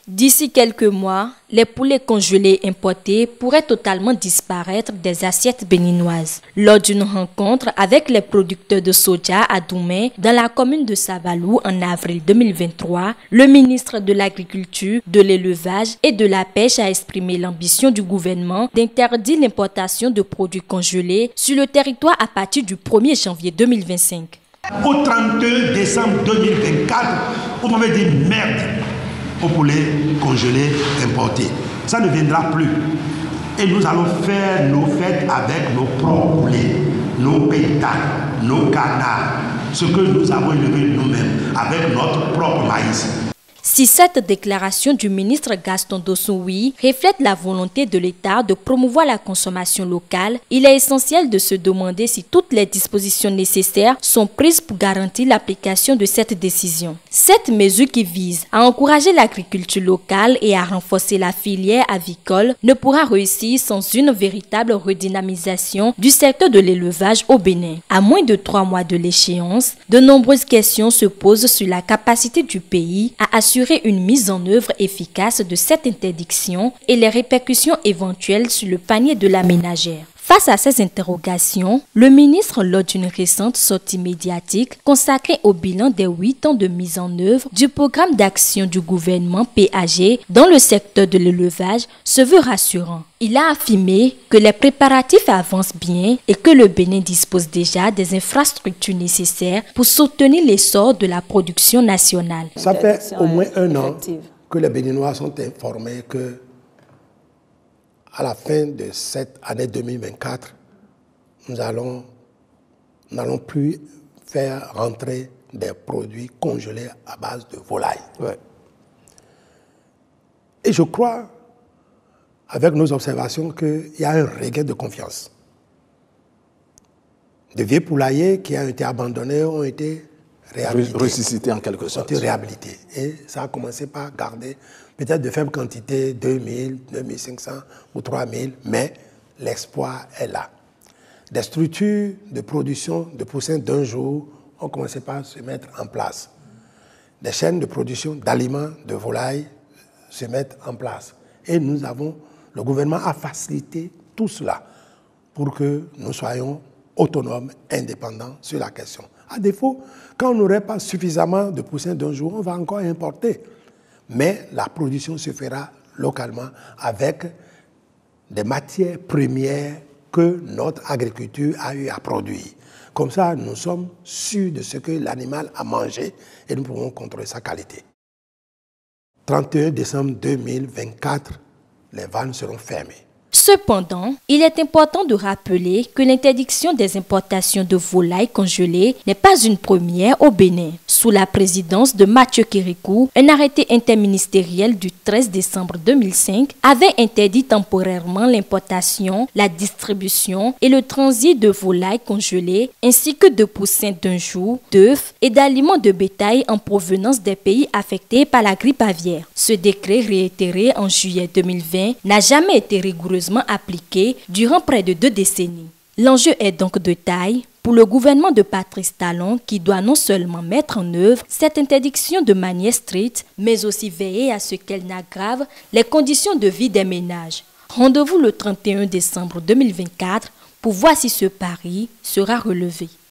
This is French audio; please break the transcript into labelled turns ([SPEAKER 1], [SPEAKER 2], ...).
[SPEAKER 1] D'ici quelques mois, les poulets congelés importés pourraient totalement disparaître des assiettes béninoises. Lors d'une rencontre avec les producteurs de soja à Doumé, dans la commune de Sabalou en avril 2023, le ministre de l'Agriculture, de l'Élevage et de la Pêche a exprimé l'ambition du gouvernement d'interdire l'importation de produits congelés sur le territoire à partir du 1er janvier 2025.
[SPEAKER 2] Au 31 décembre 2024, vous m'avez dit merde au poulet congelé importé. Ça ne viendra plus. Et nous allons faire nos fêtes avec nos propres poulets, nos pétales, nos canards, ce que nous avons élevé nous-mêmes avec notre propre maïs.
[SPEAKER 1] Si cette déclaration du ministre Gaston Dossoui reflète la volonté de l'État de promouvoir la consommation locale, il est essentiel de se demander si toutes les dispositions nécessaires sont prises pour garantir l'application de cette décision. Cette mesure qui vise à encourager l'agriculture locale et à renforcer la filière avicole ne pourra réussir sans une véritable redynamisation du secteur de l'élevage au Bénin. À moins de 3 mois de l'échéance, de nombreuses questions se posent sur la capacité du pays à assurer une mise en œuvre efficace de cette interdiction et les répercussions éventuelles sur le panier de la ménagère. Face à ces interrogations, le ministre, lors d'une récente sortie médiatique consacrée au bilan des 8 ans de mise en œuvre du programme d'action du gouvernement PAG dans le secteur de l'élevage, se veut rassurant. Il a affirmé que les préparatifs avancent bien et que le Bénin dispose déjà des infrastructures nécessaires pour soutenir l'essor de la production nationale.
[SPEAKER 3] Ça fait au moins 1 an que les Béninois sont informés que à la fin de cette année 2024, nous n'allons plus faire rentrer des produits congelés à base de volaille. Ouais. Et je crois, avec nos observations, qu'il y a un regain de confiance. De vieux poulaillers qui ont été abandonnés ont été réhabilités.
[SPEAKER 4] Ressuscités en quelque sorte.
[SPEAKER 3] Ont été réhabilités. Et ça a commencé par garder peut-être de faibles quantités, 2000, 2500 ou 3000, mais l'espoir est là. Des structures de production de poussins d'un jour ont commencé par se mettre en place. Des chaînes de production d'aliments, de volailles se mettent en place. Et le gouvernement a facilité tout cela pour que nous soyons autonomes, indépendants sur la question. À défaut, quand on n'aurait pas suffisamment de poussins d'un jour, on va encore importer. Mais la production se fera localement avec des matières premières que notre agriculture a eu à produire. Comme ça, nous sommes sûrs de ce que l'animal a mangé et nous pouvons contrôler sa qualité. 31 décembre 2024, les vannes seront fermées.
[SPEAKER 1] Cependant, il est important de rappeler que l'interdiction des importations de volailles congelées n'est pas une première au Bénin. Sous la présidence de Mathieu Kérékou, un arrêté interministériel du 13 décembre 2005 avait interdit temporairement l'importation, la distribution et le transit de volailles congelées ainsi que de poussins d'un jour, d'œufs et d'aliments de bétail en provenance des pays affectés par la grippe aviaire. Ce décret réitéré en juillet 2020 n'a jamais été rigoureusement appliqué durant près de 2 décennies. L'enjeu est donc de taille pour le gouvernement de Patrice Talon qui doit non seulement mettre en œuvre cette interdiction de manière stricte, mais aussi veiller à ce qu'elle n'aggrave les conditions de vie des ménages. Rendez-vous le 31 décembre 2024 pour voir si ce pari sera relevé.